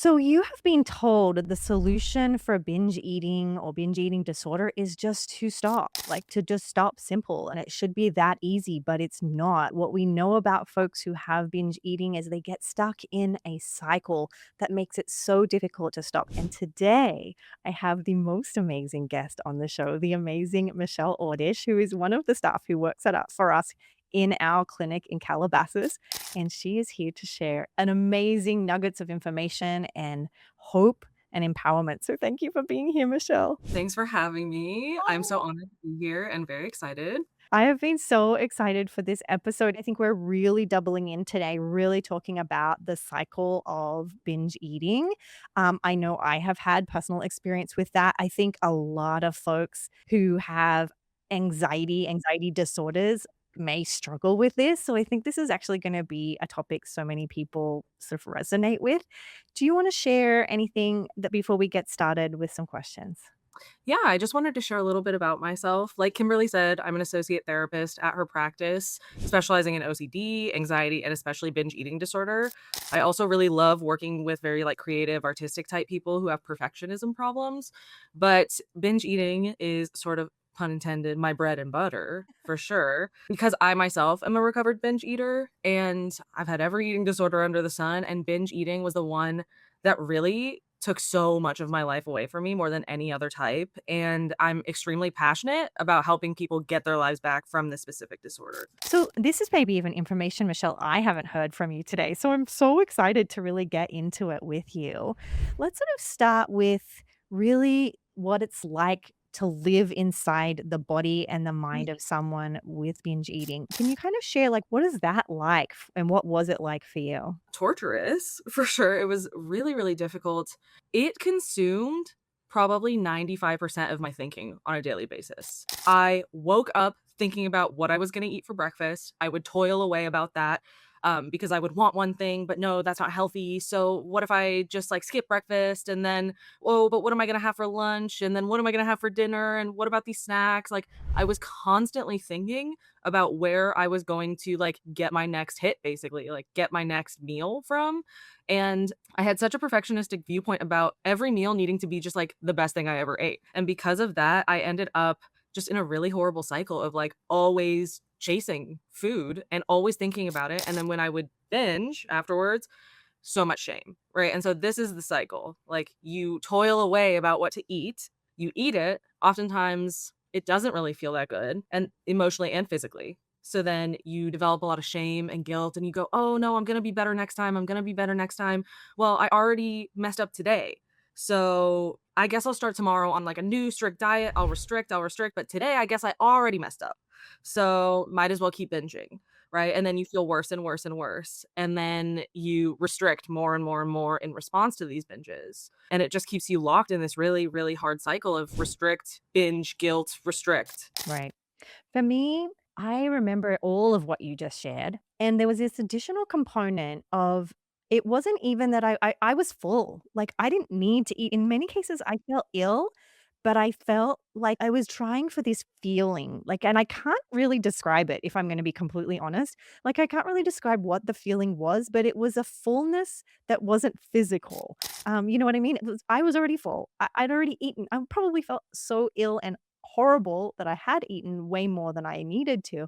So you have been told that the solution for binge eating or binge eating disorder is just to stop, like to just stop simple. And it should be that easy, but it's not. What we know about folks who have binge eating is they get stuck in a cycle that makes it so difficult to stop. And today I have the most amazing guest on the show, the amazing Michelle Ordish, who is one of the staff who works at for us in our clinic in Calabasas, and she is here to share an amazing nuggets of information and hope and empowerment. So thank you for being here, Michelle. Thanks for having me. I'm so honored to be here and very excited. I have been so excited for this episode. I think we're really doubling in today, really talking about the cycle of binge eating. I know I have had personal experience with that. I think a lot of folks who have anxiety disorders may struggle with this. So I think this is actually going to be a topic so many people sort of resonate with. Do you want to share anything that before we get started with some questions? Yeah, I just wanted to share a little bit about myself. Like Kimberly said, I'm an associate therapist at her practice, specializing in OCD, anxiety, and especially binge eating disorder. I also really love working with very creative, artistic type people who have perfectionism problems. But binge eating is sort of pun intended, my bread and butter for sure, because I myself am a recovered binge eater and I've had every eating disorder under the sun. And binge eating was the one that really took so much of my life away from me more than any other type, and I'm extremely passionate about helping people get their lives back from this specific disorder. So this is maybe even information, Michelle, I haven't heard from you today. So I'm so excited to really get into it with you. Let's sort of start with really what it's like to live inside the body and the mind of someone with binge eating. Can you kind of share like what is that like and what was it like for you? Torturous, for sure. It was really, really difficult. It consumed probably 95% of my thinking on a daily basis. I woke up thinking about what I was gonna eat for breakfast. I would toil away about that, because I would want one thing, but no, that's not healthy. So what if I just, skip breakfast and then, "Oh, but what am I gonna have for lunch? And then what am I gonna have for dinner? And what about these snacks?" I was constantly thinking about where I was going to get my next hit basically, get my next meal from. And I had such a perfectionistic viewpoint about every meal needing to be just the best thing I ever ate. And because of that, I ended up just in a really horrible cycle of always chasing food and always thinking about it. And then when I would binge afterwards, so much shame, right? And so this is the cycle. You toil away about what to eat, you eat it, oftentimes it doesn't really feel that good and emotionally and physically. So then you develop a lot of shame and guilt and you go, "Oh no, I'm going to be better next time. I'm going to be better next time." Well, I already messed up today. So I guess I'll start tomorrow on a new strict diet. I'll restrict, but today I guess I already messed up. So might as well keep binging. Right? And then you feel worse and worse and worse. And then you restrict more and more and more in response to these binges. And it just keeps you locked in this really, really hard cycle of restrict, binge, guilt, restrict. Right. For me, I remember all of what you just shared, and there was this additional component of it wasn't even that I was full, like, I didn't need to eat. In many cases, I felt ill, but I felt like I was trying for this feeling, like and I can't really describe it if I'm gonna be completely honest. Like, I can't really describe what the feeling was, but it was a fullness that wasn't physical. You know what I mean? It was I was already full. I'd already eaten. I probably felt so ill and horrible that I had eaten way more than I needed to,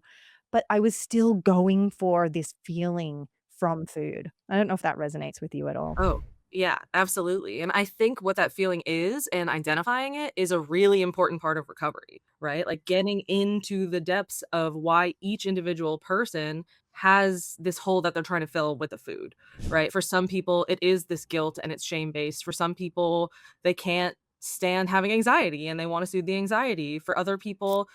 but I was still going for this feeling from food. I don't know if that resonates with you at all. Oh, yeah, absolutely. And I think what that feeling is and identifying it is a really important part of recovery, right? Like getting into the depths of why each individual person has this hole that they're trying to fill with the food, right? For some people, it is this guilt and it's shame based. For some people, they can't stand having anxiety and they want to soothe the anxiety. For other people,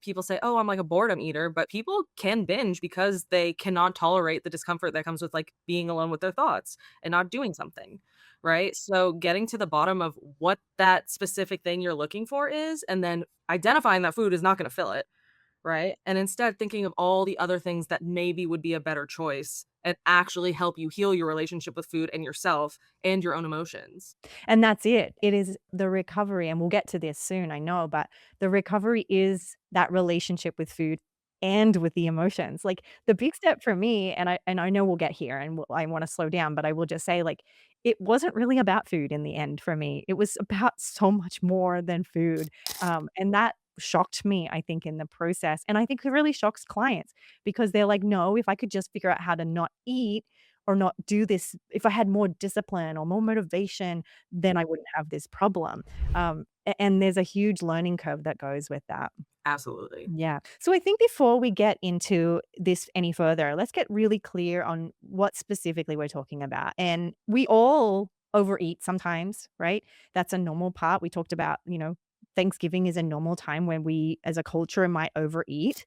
people say, "Oh, I'm like a boredom eater," but people can binge because they cannot tolerate the discomfort that comes with being alone with their thoughts and not doing something, right? So getting to the bottom of what that specific thing you're looking for is, and then identifying that food is not going to fill it, right? And instead thinking of all the other things that maybe would be a better choice and actually help you heal your relationship with food and yourself and your own emotions. And that's it. It is the recovery, and we'll get to this soon, I know, but the recovery is that relationship with food and with the emotions. Like, the big step for me, and I know we'll get here, and I wanna slow down, but I will just say, like, it wasn't really about food in the end for me. It was about so much more than food, and that shocked me, I think, in the process, and I think it really shocks clients because they're like, "No, if I could just figure out how to not eat or not do this if I had more discipline or more motivation, then I wouldn't have this problem." And there's a huge learning curve that goes with that. Absolutely. Yeah. So I think before we get into this any further, let's get really clear on what specifically we're talking about. And we all overeat sometimes, right? That's a normal part. We talked about, Thanksgiving is a normal time when we as a culture might overeat.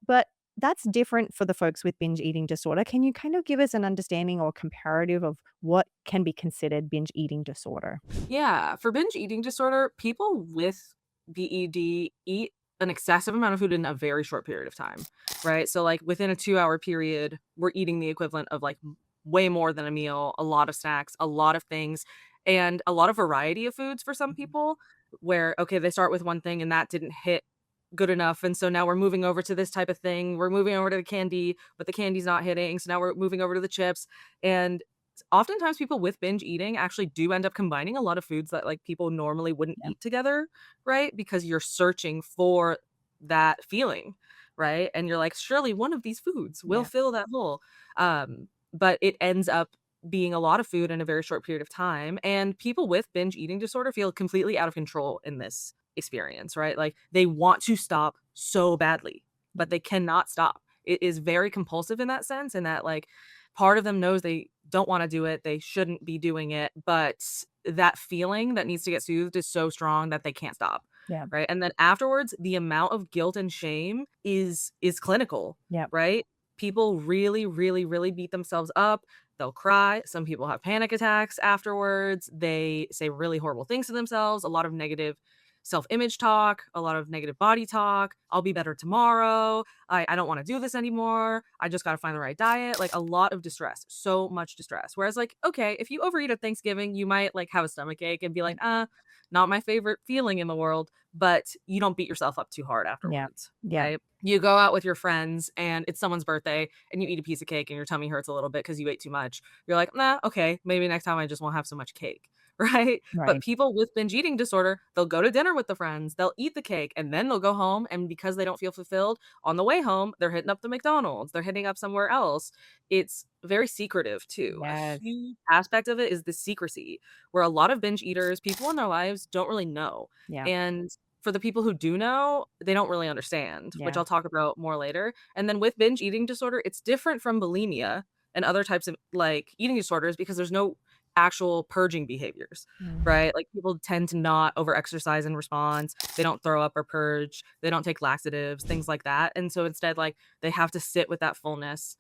But that's different for the folks with binge eating disorder. Can you kind of give us an understanding or comparative of what can be considered binge eating disorder? Yeah, for binge eating disorder, people with BED eat an excessive amount of food in a very short period of time, right? So, like, within a 2-hour period, we're eating the equivalent of, like, way more than a meal, a lot of snacks, a lot of things, and a lot of variety of foods for some Mhm. people where, okay, they start with one thing and that didn't hit good enough, and so now we're moving over to this type of thing. We're moving over to the candy, but the candy's not hitting, so now we're moving over to the chips, and oftentimes people with binge eating actually do end up combining a lot of foods that, like, people normally wouldn't Yeah. eat together, right? Because you're searching for that feeling, right? And you're like, "Surely one of these foods will Yeah. fill that hole." But it ends up being a lot of food in a very short period of time, and people with binge eating disorder feel completely out of control in this experience, right? Like, they want to stop so badly, but Mm. they cannot stop. It is very compulsive in that sense, and that, like, part of them knows they don't wanna do it, they shouldn't be doing it, but that feeling that needs to get soothed is so strong that they can't stop, Yeah. right? And then afterwards, the amount of guilt and shame is clinical, Yeah. right? People really, really, really beat themselves up, they'll cry, some people have panic attacks afterwards, they say really horrible things to themselves, a lot of negative self-image talk, a lot of negative body talk, "I'll be better tomorrow," I don't wanna do this anymore. I just gotta find the right diet. Like, a lot of distress, so much distress. Whereas, like, okay, if you overeat at Thanksgiving, you might, like, have a stomachache and be like, not my favorite feeling in the world," but you don't beat yourself up too hard Yeah. afterwards, Yeah. right? You go out with your friends and it's someone's birthday and you eat a piece of cake and your tummy hurts a little bit because you ate too much. You're like, "Nah, okay, maybe next time I just won't have so much cake." Right? But Right. people with binge eating disorder, they'll go to dinner with the friends, they'll eat the cake, and then they'll go home, and because they don't feel fulfilled, on the way home, they're hitting up the McDonald's, they're hitting up somewhere else. It's very secretive too. A Yes. huge aspect of it is the secrecy, where a lot of binge eaters, people in their lives don't really know. Yeah. And for the people who do know, they don't really understand, which Yeah. I'll talk about more later. And then with binge eating disorder, it's different from bulimia and other types of, like, eating disorders because there's no actual purging behaviors, Mm. right? Like, people tend to not overexercise in response, they don't throw up or purge, they don't take laxatives, things like that, and so instead, like, they have to sit with that fullness,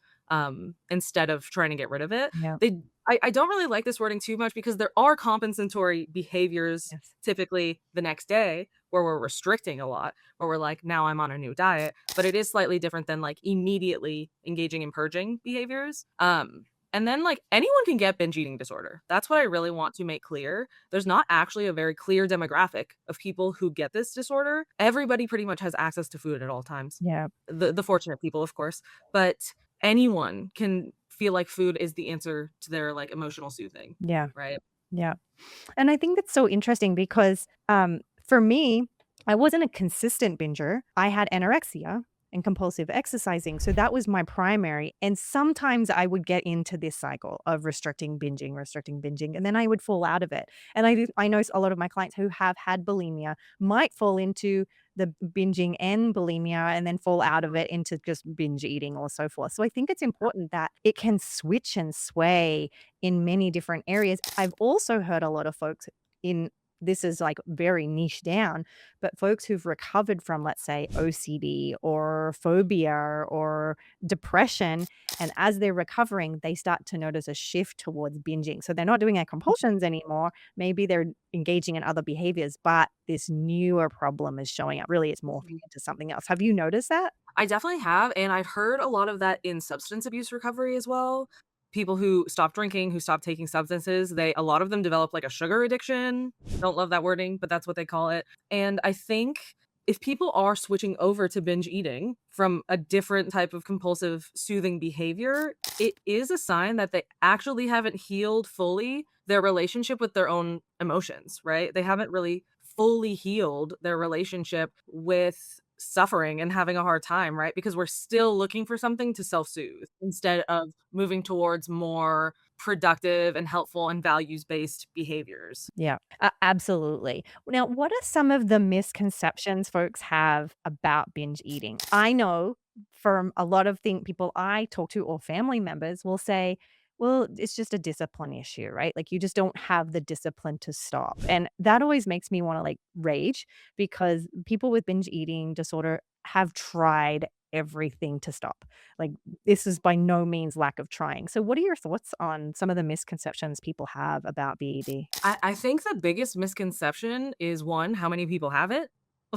instead of trying to get rid of it. Yeah. I don't really like this wording too much because there are compensatory behaviors Yes. typically the next day where we're restricting a lot, where we're like, "Now I'm on a new diet," but it is slightly different than, like, immediately engaging in purging behaviors. And then, like, anyone can get binge eating disorder. That's what I really want to make clear. There's not actually a very clear demographic of people who get this disorder. Everybody pretty much has access to food at all times. Yeah. The fortunate people, of course, but anyone can feel like food is the answer to their, like, emotional soothing, Yeah. right? Yeah. And I think that's so interesting because, for me, I wasn't a consistent binger. I had anorexia and compulsive exercising, so that was my primary, and sometimes I would get into this cycle of restricting, binging, and then I would fall out of it. And I know a lot of my clients who have had bulimia might fall into the binging and bulimia and then fall out of it into just binge eating or so forth. So I think it's important that it can switch and sway in many different areas. I've also heard a lot of folks in this is like very niche down, but folks who've recovered from, let's say, OCD or phobia or depression, and as they're recovering, they start to notice a shift towards binging. So they're not doing their compulsions anymore. Maybe they're engaging in other behaviors, but this newer problem is showing up. Really, it's morphing into something else. Have you noticed that? I definitely have, and I've heard a lot of that in substance abuse recovery as well. People who stop drinking, who stop taking substances, a lot of them develop, like, a sugar addiction. Don't love that wording, but that's what they call it, and I think if people are switching over to binge eating from a different type of compulsive soothing behavior, it is a sign that they actually haven't healed fully their relationship with their own emotions, right? They haven't really fully healed their relationship with suffering and having a hard time, right? Because we're still looking for something to self-soothe instead of moving towards more productive and helpful and values-based behaviors. Yeah, absolutely. Now, what are some of the misconceptions folks have about binge eating? I know from a lot of people I talk to or family members will say, well, it's just a discipline issue, right? Like you just don't have the discipline to stop. And that always makes me want to like rage because people with binge eating disorder have tried everything to stop. Like this is by no means lack of trying. So what are your thoughts on some of the misconceptions people have about BED? I think the biggest misconception is, 1, how many people have it?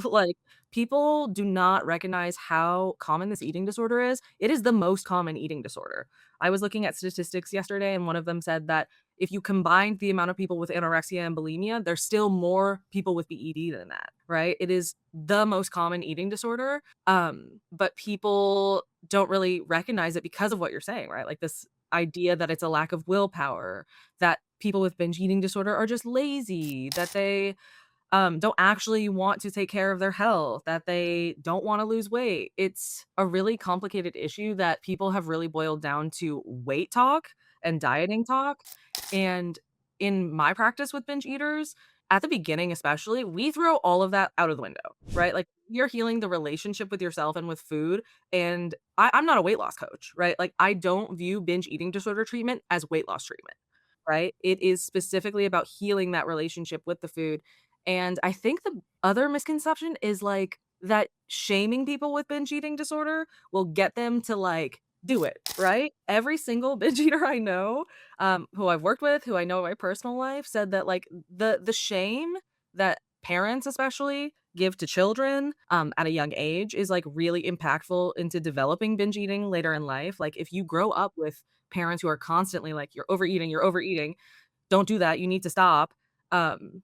Like, people do not recognize how common this eating disorder is. It is the most common eating disorder. I was looking at statistics yesterday, and one of them said that if you combined the amount of people with anorexia and bulimia, there's still more people with BED than that, right? It is the most common eating disorder, but people don't really recognize it because of what you're saying, right? Like, this idea that it's a lack of willpower, that people with binge eating disorder are just lazy, that they don't actually want to take care of their health, that they don't want to lose weight. It's a really complicated issue that people have really boiled down to weight talk and dieting talk. And in my practice with binge eaters, at the beginning especially, we throw all of that out of the window, right? Like you're healing the relationship with yourself and with food. And I'm not a weight loss coach, right? Like I don't view binge eating disorder treatment as weight loss treatment, right? It is specifically about healing that relationship with the food. And I think the other misconception is like that shaming people with binge eating disorder will get them to like do it, right? Every single binge eater I know, who I've worked with, who I know in my personal life, said that like the shame that parents especially give to children at a young age is like really impactful into developing binge eating later in life. Like if you grow up with parents who are constantly like, you're overeating, don't do that, you need to stop,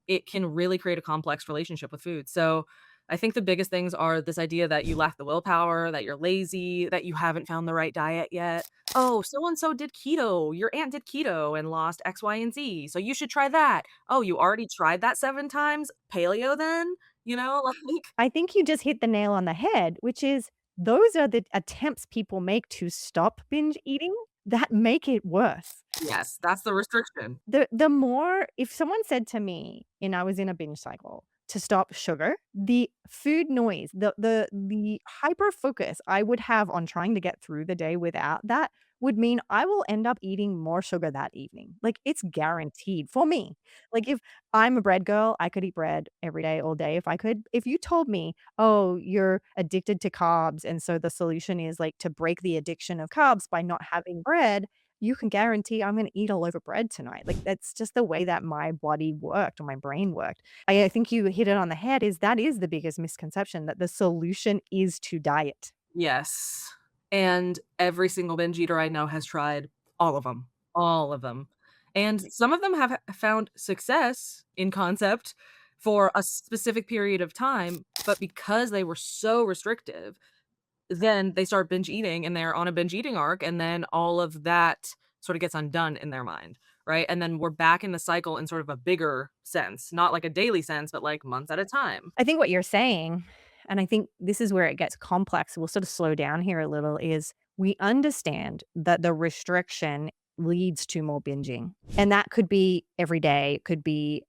it can really create a complex relationship with food. So I think the biggest things are this idea that you lack the willpower, that you're lazy, that you haven't found the right diet yet. Oh, so and so did keto. Your aunt did keto and lost X, Y, and Z. So you should try that. Oh, you already tried that 7 times? Paleo then? You know, like, I think you just hit the nail on the head, which is those are the attempts people make to stop binge eating that make it worse. yes, that's the restriction. The more if someone said to me, and I was in a binge cycle, to stop sugar, the food noise, the hyper focus I would have on trying to get through the day without that would mean I will end up eating more sugar that evening. Like, it's guaranteed for me. Like, if I'm a bread girl, I could eat bread every day, all day if I could. If you told me, "Oh, you're addicted to carbs, and so the solution is, like, to break the addiction of carbs by not having bread," you can guarantee I'm gonna eat a loaf of bread tonight. Like, that's just the way that my body worked or my brain worked. I think you hit it on the head is that is the biggest misconception that the solution is to diet. Yes. And every single binge eater I know has tried all of them, all of them. And some of them have found success in concept for a specific period of time, but because they were so restrictive, then they start binge eating and they're on a binge eating arc, and then all of that sort of gets undone in their mind, right? And then we're back in the cycle in sort of a bigger sense, not like a daily sense, but like months at a time. I think what you're saying, and I think this is where it gets complex, we'll sort of slow down here a little, is we understand that the restriction leads to more binging. And that could be every day, it could be,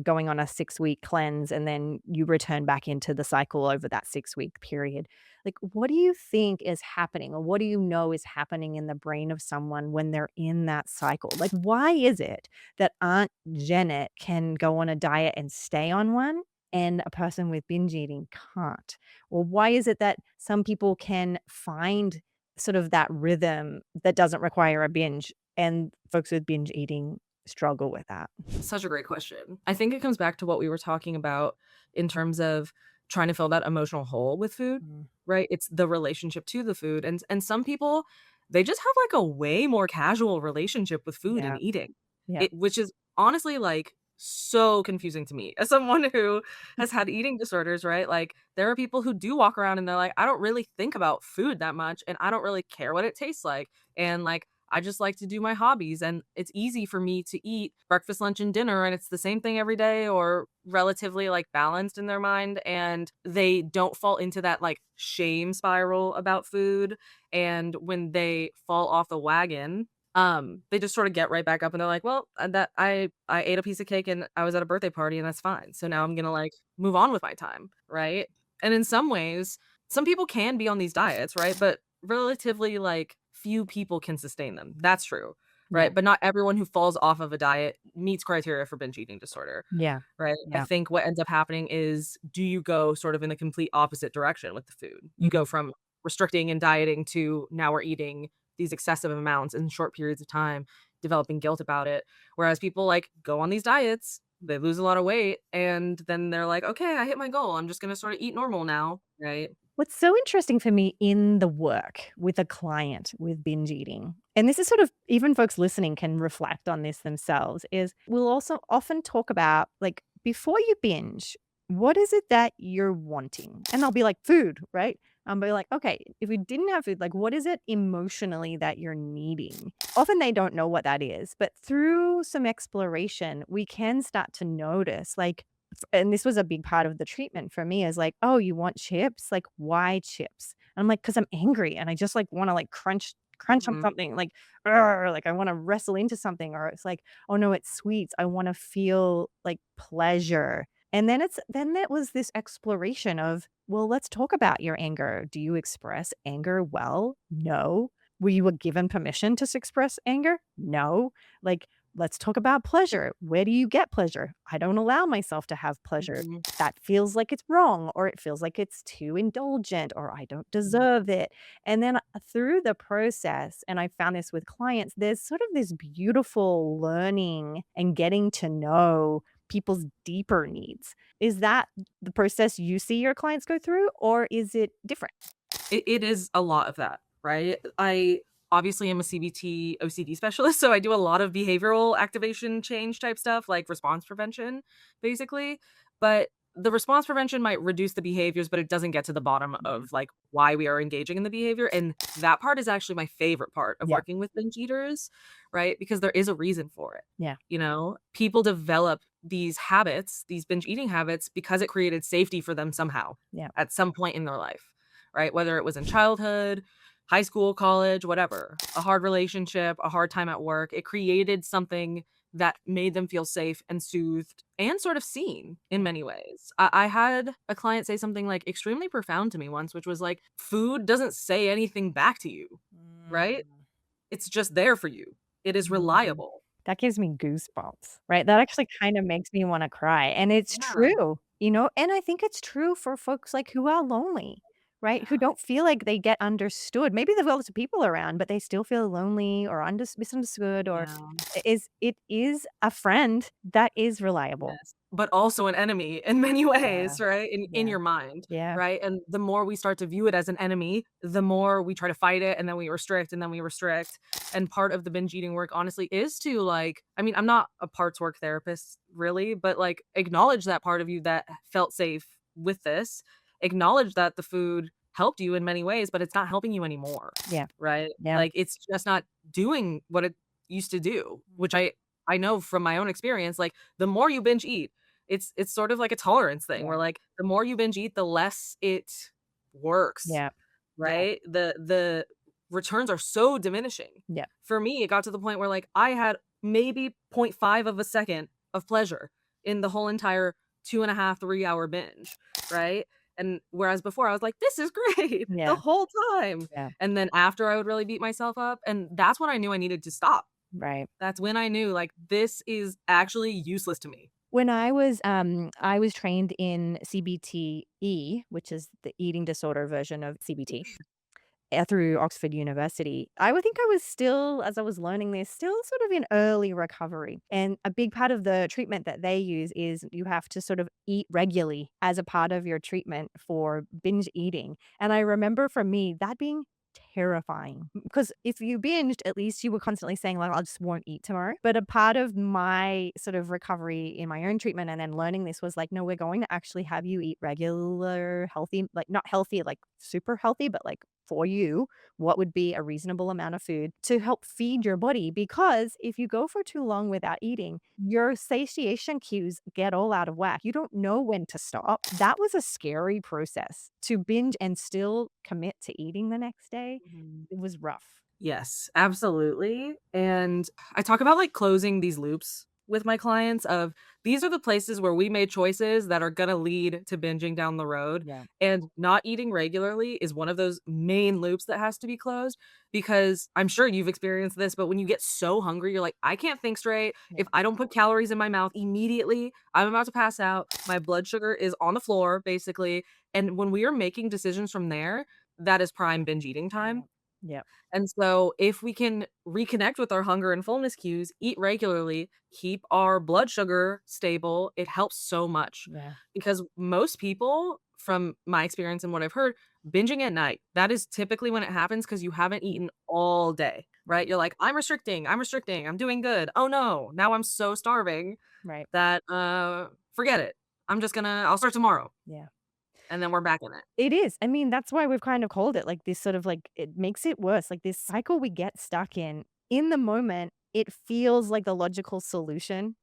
going on a 6-week cleanse and then you return back into the cycle over that 6-week period. Like, what do you think is happening or what do you know is happening in the brain of someone when they're in that cycle? Like, why is it that Aunt Janet can go on a diet and stay on one and a person with binge eating can't? Or why is it that some people can find sort of that rhythm that doesn't require a binge and folks with binge eating struggle with that? Such a great question. I think it comes back to what we were talking about in terms of trying to fill that emotional hole with food, Mm, right? It's the relationship to the food. And some people, they just have like a way more casual relationship with food and yeah, eating. yeah. Which is honestly like so confusing to me as someone who has had eating disorders, right? Like, there are people who do walk around and they're like, I don't really think about food that much and I don't really care what it tastes like. And like, I just like to do my hobbies and it's easy for me to eat breakfast, lunch, and dinner and it's the same thing every day or relatively like balanced in their mind. And they don't fall into that like shame spiral about food. And when they fall off the wagon, they just sort of get right back up and they're like, "Well, that I ate a piece of cake and I was at a birthday party and that's fine. So now I'm gonna like move on with my time." Right? And in some ways, some people can be on these diets, right? But relatively like few people can sustain them. That's true. Yeah. Right. But not everyone who falls off of a diet meets criteria for binge eating disorder. Yeah. Right? I Yeah. think what ends up happening is do you go sort of in the complete opposite direction with the food? You Mhm. go from restricting and dieting to now we're eating these excessive amounts in short periods of time, developing guilt about it. Whereas people like go on these diets, they lose a lot of weight, and then they're like, okay, I hit my goal. I'm just gonna sort of eat normal now. Right. What's so interesting for me in the work with a client with binge eating, and this is sort of even folks listening can reflect on this themselves, is we'll also often talk about like before you binge, what is it that you're wanting? And they'll be like food, right? But like, okay, if we didn't have food, like what is it emotionally that you're needing? Often they don't know what that is, but through some exploration, we can start to notice like and this was a big part of the treatment for me is like, "Oh, you want chips? Like, why chips?" And I'm like, "'Cause I'm angry and I just, like, wanna, like, crunch on Mhm. something, like, "Arr," like, I wanna wrestle into something, or it's like, "Oh, no, it's sweets. I wanna feel, like, pleasure." And then it was this exploration of, "Well, let's talk about your anger. Do you express anger well? No. Were you given permission to express anger? No. Like, let's talk about pleasure. Where do you get pleasure? I don't allow myself to have pleasure. Mhm. That feels like it's wrong, or it feels like it's too indulgent, or I don't Mhm. deserve it." And then through the process, and I found this with clients, there's sort of this beautiful learning and getting to know people's deeper needs. Is that the process you see your clients go through, or is it different? It is a lot of that, right? I obviously am a CBT OCD specialist, so I do a lot of behavioral activation change type stuff, like response prevention, basically. But the response prevention might reduce the behaviors, but it doesn't get to the bottom Mhm. of like why we are engaging in the behavior. And that part is actually my favorite part of Yeah, working with binge eaters, right? Because there is a reason for it. yeah, You know, people develop these habits, these binge eating habits, because it created safety for them somehow yeah, at some point in their life, right? Whether it was in childhood, high school, college, whatever, a hard relationship, a hard time at work, it created something that made them feel safe and soothed and sort of seen in yeah. many ways. I had a client say something like extremely profound to me once, which was like, food doesn't say anything back to you, right? Mm. It's just there for you. It is Mhm. reliable. That gives me goosebumps, right? That actually kinda makes me wanna cry, and it's Yeah. true, and I think it's true for folks, like, who are lonely, right? Who Yeah. don't feel like they get understood. Maybe they've got lots of people around, but they still feel lonely or misunderstood or Yeah. it is a friend that is reliable. Yes, but also an enemy in many Yeah, ways, right? In yeah, your mind, yeah, right? And the more we start to view it as an enemy, the more we try to fight it and then we restrict and then we restrict. And part of the binge eating work honestly is to like I mean, I'm not a parts work therapist really, but like acknowledge that part of you that felt safe with this. Acknowledge that the food helped you in many ways, but it's not helping you anymore, yeah, right? yeah. Like it's just not doing what it used to do, which I know from my own experience, like the more you binge eat, it's sort of like a tolerance thing Yeah, where like the more you binge eat, the less it works, yeah, yeah, right? The returns are so diminishing. yeah, For me, it got to the point where like I had maybe point 0.5 of a second of pleasure in the whole entire 2.5, 3 hour binge, right? And whereas before I was like, this is great the yeah, whole time. yeah, And then after I would really beat myself up. And that's when I knew I needed to stop. right. That's when I knew, like, this is actually useless to me. When I was trained in CBTE, which is the eating disorder version of CBT, through Oxford University. I would think I was still, as I was learning this, still sort of in early recovery. And a big part of the treatment that they use is you have to sort of eat regularly as a part of your treatment for binge eating. And I remember for me that being terrifying because if you binged, at least you were constantly saying, like, I just won't eat tomorrow. But a part of my sort of recovery in my own treatment and then learning this was like, no, we're going to actually have you eat regular, healthy, like not healthy, like super healthy, but like for you, what would be a reasonable amount of food to help feed your body. Because if you go for too long without eating, your satiation cues get all out of whack. You don't know when to stop. That was a scary process to binge and still commit to eating the next day. Mhm. It was rough. Yes, absolutely. And I talk about like closing these loops with my clients of these are the places where we made choices that are going to lead to binging down the road, Yeah. and not eating regularly is one of those main loops that has to be closed because I'm sure you've experienced this, but when you get so hungry you're like I can't think straight. Yeah. If I don't put calories in my mouth immediately, I'm about to pass out. My blood sugar is on the floor basically. And when we are making decisions from there, that is prime binge eating Yeah. time. Yeah. And so if we can reconnect with our hunger and fullness cues, eat regularly, keep our blood sugar stable, it helps so much. Yeah. Because most people, from my experience and what I've heard, binging at night, that is typically when it happens because you haven't eaten all day, right? You're like, I'm restricting, I'm doing good. Oh no, now I'm so starving Right. that forget it. I'll start tomorrow. Yeah. And then we're back in it. It is. I mean, that's why we've kind of called it like this sort of like it makes it worse. Like this cycle we get stuck in. In the moment, it feels like the logical solution.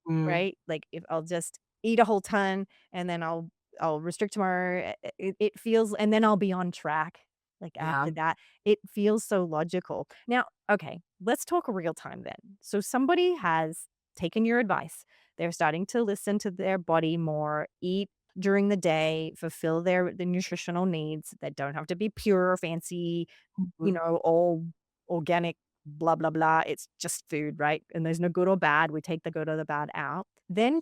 Mm, Right? Like, if I'll just eat a whole ton and then I'll restrict tomorrow, it feels and then I'll be on track, like, yeah. after that. It feels so logical. Now, okay, let's talk real time then. So somebody has taken your advice. They're starting to listen to their body more, eat during the day, fulfill the nutritional needs that don't have to be pure, fancy, Mhm. all organic, blah, blah, blah. It's just food, right? And there's no good or bad. We take the good or the bad out. Then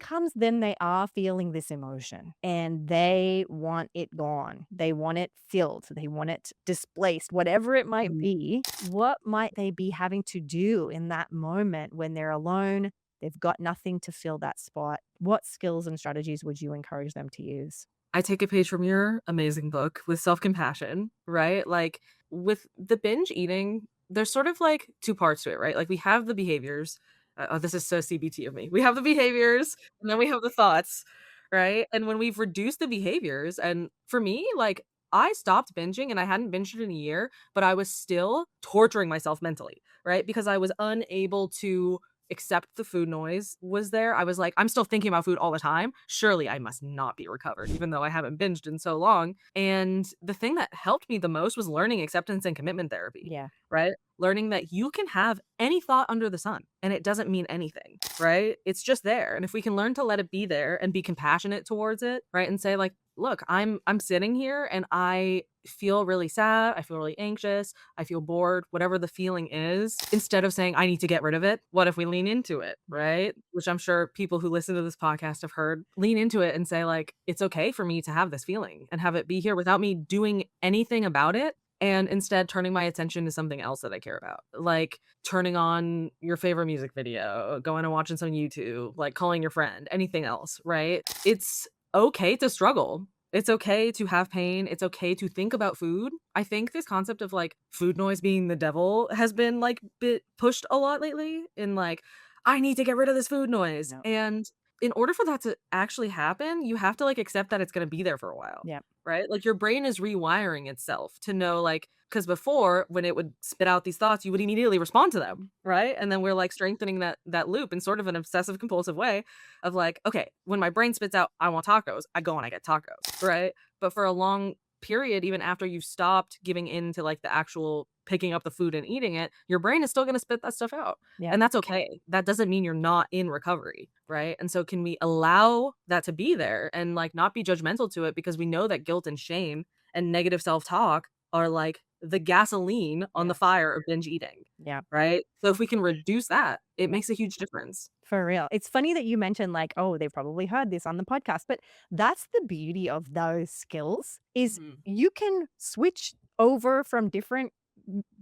they are feeling this emotion and they want it gone. They want it filled. They want it displaced, whatever it might Mhm. be. What might they be having to do in that moment when they're alone? They've got nothing to fill that spot. What skills and strategies would you encourage them to use? I take a page from your amazing book with self-compassion, right? Like, with the binge eating, there's sort of like 2 parts to it, right? Like, we have the behaviors. Oh, this is so CBT of me. We have the behaviors, and then we have the thoughts, right? And when we've reduced the behaviors and for me, like, I stopped binging and I hadn't binged in a year, but I was still torturing myself mentally, right? Because I was unable to accept the food noise was there. I was like, I'm still thinking about food all the time. Surely I must not be recovered, even though I haven't binged in so long. And the thing that helped me the most was learning acceptance and commitment therapy, Yeah. right? Learning that you can have any thought under the sun and it doesn't mean anything, right? It's just there. And if we can learn to let it be there and be compassionate towards it, right? And say like, look, I'm sitting here and I feel really sad, I feel really anxious, I feel bored, whatever the feeling is, instead of saying, I need to get rid of it, what if we lean into it, right? Which I'm sure people who listen to this podcast have heard. Lean into it and say, like, it's okay for me to have this feeling and have it be here without me doing anything about it. And instead turning my attention to something else that I care about, like turning on your favorite music video, going and watching some YouTube, like calling your friend, anything else, right? It's okay to struggle. It's okay to have pain. It's okay to think about food. I think this concept of like food noise being the devil has been like bit pushed a lot lately in like, I need to get rid of this food noise. No. And in order for that to actually happen, you have to like accept that it's going to be there for a while. Yeah. Right? Like your brain is rewiring itself to know like because before when it would spit out these thoughts, you would immediately respond to them, right? And then we're like strengthening that loop in sort of an obsessive compulsive way of like, okay, when my brain spits out, I want tacos, I go and I get tacos, right? But for a long period, even after you've stopped giving in to like the actual picking up the food and eating it, your brain is still going to spit that stuff out. Yeah. And that's okay. That doesn't mean you're not in recovery, right? And so can we allow that to be there and like not be judgmental to it because we know that guilt and shame and negative self-talk are like the gasoline on the Yeah. fire of binge eating, Yeah. right? So if we can reduce that, it Yeah. makes a huge difference. For real. It's funny that you mentioned like, oh, they've probably heard this on the podcast, but that's the beauty of those skills is Mhm. you can switch over from different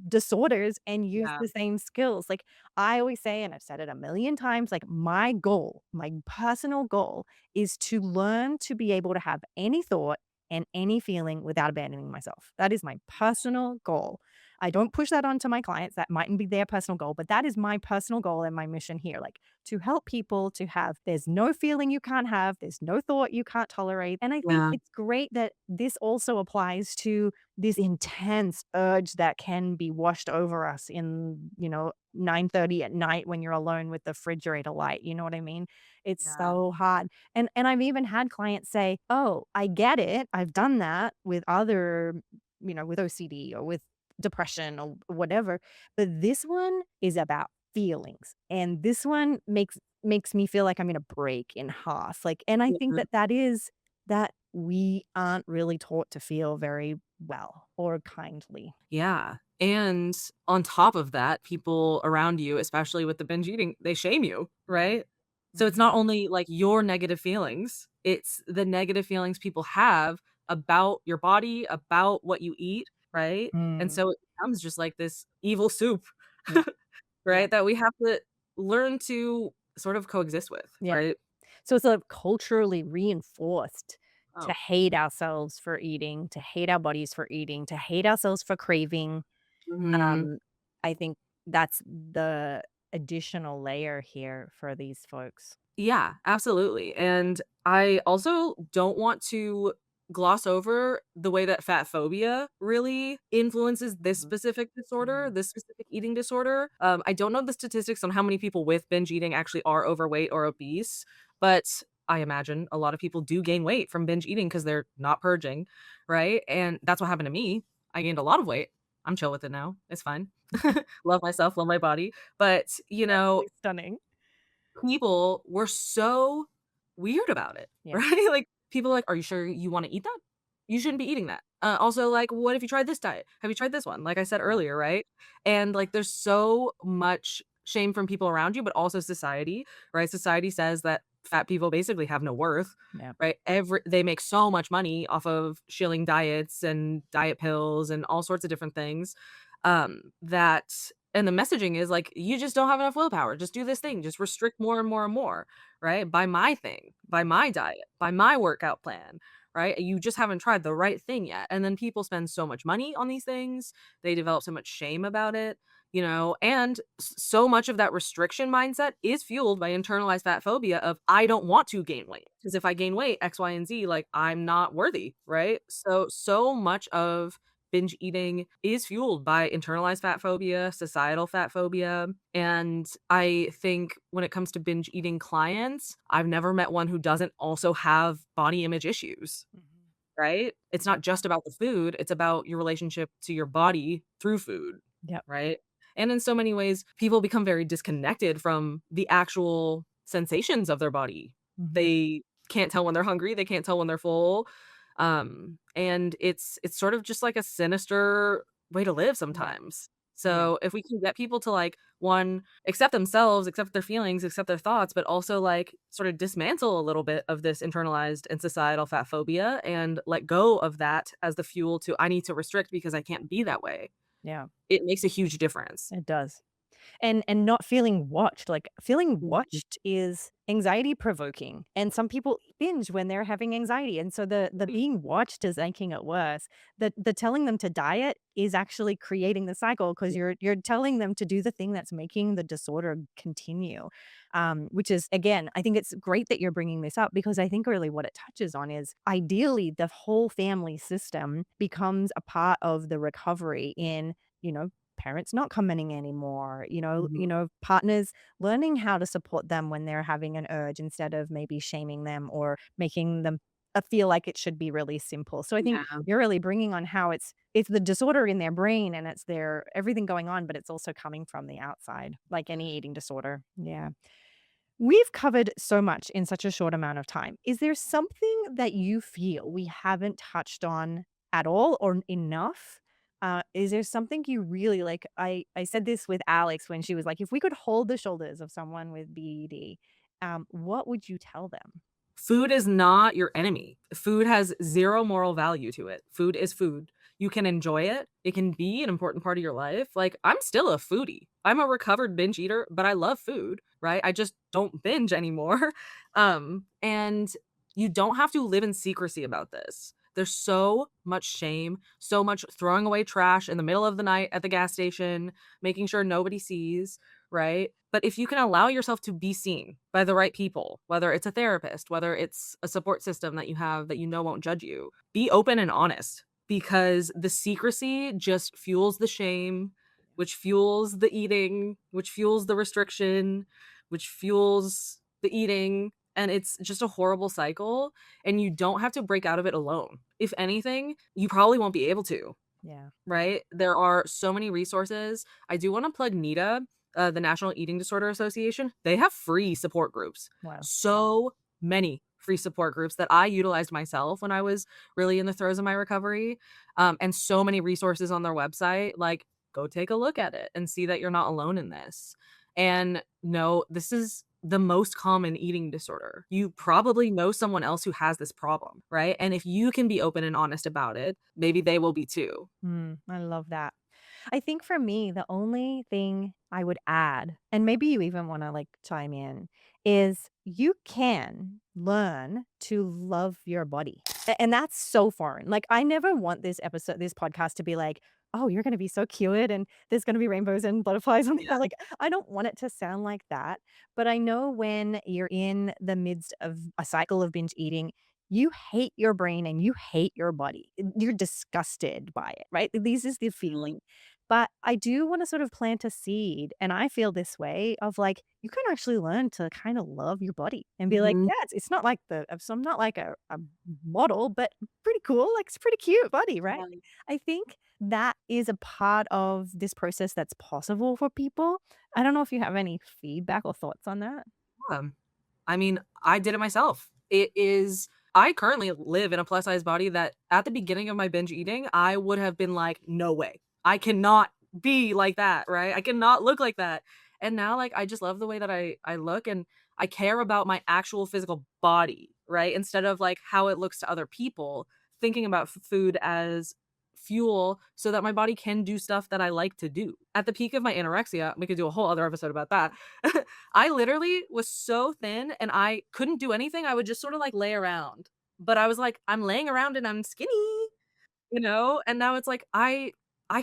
disorders and use Yeah. the same skills. Like I always say, and I've said it a million times, like my goal, my personal goal is to learn to be able to have any thought and any feeling without abandoning myself. That is my personal goal. I don't push that onto my clients. That mightn't be their personal goal, but that is my personal goal and my mission here, like, to help people to have there's no feeling you can't have, there's no thought you can't tolerate, and I think Yeah. it's great that this also applies to this intense urge that can be washed over us in, 9:30 at night when you're alone with the refrigerator light, you know what I mean? It's Yeah. so hard. And I've even had clients say, "Oh, I get it. I've done that with other, with OCD or with depression or whatever, but this one is about feelings, and this one makes me feel like I'm gonna break in half." Like, and I think Mhm. that that is that we aren't really taught to feel very well or kindly. Yeah, and on top of that, people around you, especially with the binge eating, they shame you, Yeah. right? So it's not Mhm. only, like, your negative feelings, it's the negative feelings people have about your body, about what you eat, right? And Mm. so it becomes just like this evil soup, Yeah. Yeah. right, that we have to learn to sort of coexist with, Yeah. right? So it's, culturally reinforced to Oh. hate ourselves for eating, to hate our bodies for eating, to hate ourselves for craving. Mhm. Um, I think that's the additional layer here for these folks. Yeah, absolutely, and I also don't want to gloss over the way that fat phobia really influences this Mhm. specific disorder, Mhm. this specific eating disorder. I don't know the statistics on how many people with binge eating actually are overweight or obese, but I imagine a lot of people do gain weight from binge eating because 'cause they're not purging, right? And that's what happened to me. I gained a lot of weight. I'm chill with it now. It's fine. Love myself, love my body, but, Absolutely stunning. people were so weird about it, Yeah. right? Like, people are like, "Are you sure you wanna eat that? You shouldn't be eating that." Also, like, "What if you tried this diet? Have you tried this one?" Like I said Yeah. earlier, right? And, like, there's so much shame from people around you, but also society, right? Society says that fat people basically have no worth, Yeah. right? They make so much money off of shilling diets and diet pills and all sorts of different things, that and the messaging is like, "You just don't have enough willpower. Just do this thing. Just restrict more and more and more," right? Buy my thing, buy my diet, buy my workout plan, right? You just haven't tried the right thing yet. And then people spend so much money on these things. They develop so much shame about it, and so much of that restriction mindset is fueled by internalized fat phobia of I don't want to gain weight because if I gain weight, X, Y, and Z, like I'm not worthy, right? So much of binge eating is fueled by internalized fat phobia, societal fat phobia. And I think when it comes to binge eating clients, I've never met one who doesn't also have body image issues, Mhm. right? It's Yep. not just about the food, it's about your relationship to your body through food, Yep. right? And in so many ways, people become very disconnected from the actual sensations of their body. Mhm. They can't tell when they're hungry, they can't tell when they're full. And it's sort of just like a sinister way to live Yeah. sometimes. Yeah. So if we can get people to like one, accept themselves, accept their feelings, accept their thoughts, but also like sort of dismantle a little bit of this internalized and societal fat phobia and let go of that as the fuel to I need to restrict because I can't be that way. Yeah. It makes a huge difference. It does. And not feeling watched, like, feeling Mhm. watched is anxiety provoking, and some people binge when they're having anxiety, and so the being watched is making it worse. The telling them to diet is actually creating the cycle because you're telling them to do the thing that's making the disorder continue, which is, again, I think it's great that you're bringing this up because I think really what it touches on is ideally the whole family system becomes a part of the recovery in, you know, parents not commenting anymore, Mhm. partners learning how to support them when they're having an urge instead of maybe shaming them or making them feel like it should be really simple. So I think Yeah. you're really bringing on how it's the disorder in their brain and it's their everything going on, but it's also coming from the outside, like any eating disorder. Yeah. We've covered so much in such a short amount of time. Is there something that you feel we haven't touched on at all or enough? Is there something you really like? I said this with Alex when she was like, if we could hold the shoulders of someone with BED, what would you tell them? Food is not your enemy. Food has 0 moral value to it. Food is food. You can enjoy it. It can be an important part of your life. Like, I'm still a foodie. I'm a recovered binge eater, but I love food, right? I just don't binge anymore. And you don't have to live in secrecy about this. There's so much shame, so much throwing away trash in the middle of the night at the gas station, making sure nobody sees, right? But if you can allow yourself to be seen by the right people, whether it's a therapist, whether it's a support system that you have that you know won't judge you, be open and honest because the secrecy just fuels the shame, which fuels the eating, which fuels the restriction, which fuels the eating. And it's just a horrible cycle. And you don't have to break out of it alone. If anything, you probably won't be able to, Yeah. right? There are so many resources. I do want to plug NEDA, the National Eating Disorder Association. They have free support groups. Wow. So many free support groups that I utilized myself when I was really in the throes of my recovery. And so many resources on their website. Like, go take a look at it and see that you're not alone in this. And no, this is the most common eating disorder. You probably know someone else who has this problem, right? And if you can be open and honest about it, maybe they will be too. I love that. I think for me, the only thing I would add, and maybe you even want to like chime in, is you can learn to love your body. And that's so foreign. Like, I never want this podcast to be like, oh, you're going to be so cute and there's going to be rainbows and butterflies on the Yeah. like, I don't want it to sound like that. But I know when you're in the midst of a cycle of binge eating, you hate your brain and you hate your body. You're disgusted by it, right? This is the Mhm. feeling. But I do wanna sort of plant a seed, and I feel this way of, like, you can actually learn to kinda love your body and be like, Mhm. "Yeah, it's not like so I'm not like a model, but pretty cool, like, it's pretty cute body," right? Yeah. I think that is a part of this process that's possible for people. I don't know if you have any feedback or thoughts on that? Yeah. I mean, I did it myself. It is I currently live in a plus size body that at the beginning of my binge eating, I would have been like, "No way. I cannot be like that," right? I cannot look like that. And now, like, I just love the way that I look and I care about my actual physical body, right? Instead of like how it looks to other people, thinking about food as fuel so that my body can do stuff that I like to do. At the peak of my anorexia, we could do a whole other episode about that. I literally was so thin and I couldn't do anything. I would just sort of like lay around. But I was like, I'm laying around and I'm skinny, you know? And now it's like I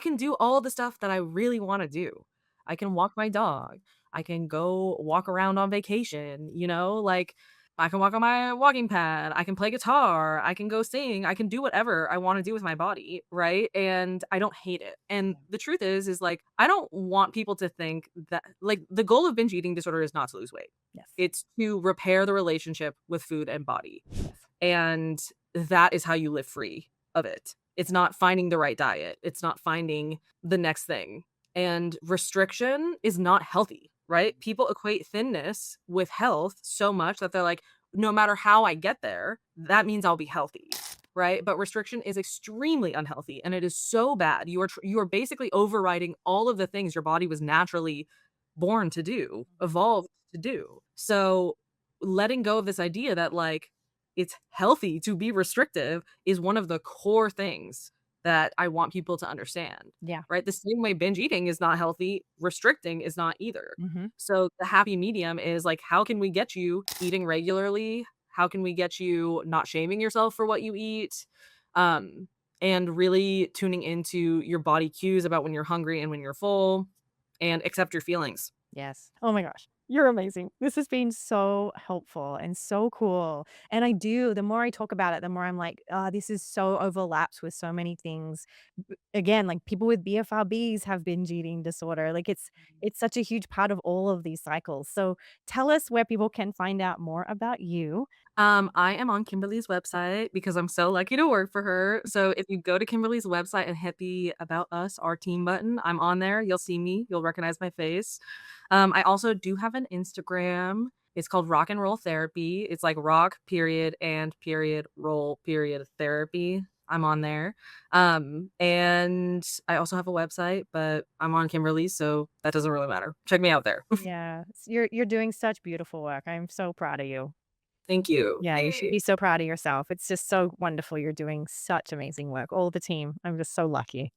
can do all the stuff that I really want to do. I can walk my dog. I can go walk around on vacation, you know? Like I can walk on my walking pad. I can play guitar. I can go sing. I can do whatever I want to do with my body, right? And I don't hate it. And the truth is like I don't want people to think that like the goal of binge eating disorder is not to lose weight. Yes. It's to repair the relationship with food and body. Yes. And that is how you live free of it. It's not finding the right diet. It's not finding the next thing. And restriction is not healthy, right? People equate thinness with health so much that they're like, no matter how I get there, that means I'll be healthy, right? But restriction is extremely unhealthy and it is so bad. You are basically overriding all of the things your body was naturally born to do, evolved to do. So letting go of this idea that like it's healthy to be restrictive is one of the core things that I want people to understand, Yeah. right? The same way binge eating is not healthy, restricting is not either. Mhm. So the happy medium is like, how can we get you eating regularly? How can we get you not shaming yourself for what you eat? Um, and really tuning into your body cues about when you're hungry and when you're full and accept your feelings. Yes. Oh my gosh. You're amazing. This has been so helpful and so cool. And the more I talk about it, the more I'm like, this is so overlaps with so many things. Again, like people with BFRBs have binge eating disorder. Like it's such a huge part of all of these cycles. So tell us where people can find out more about you. I am on Kimberly's website because I'm so lucky to work for her. So if you go to Kimberly's website and hit the About Us, our team button, I'm on there. You'll see me. You'll recognize my face. I also do have an Instagram. It's called Rock and Roll Therapy. It's like rock period and period roll period therapy. I'm on there. And I also have a website, but I'm on Kimberly's, so that doesn't really matter. Check me out there. Yeah. You're doing such beautiful work. I'm so proud of you. Thank you. Yeah, you should Yay. be so proud of yourself. It's just so wonderful. You're doing such amazing work. All the team. I'm just so lucky.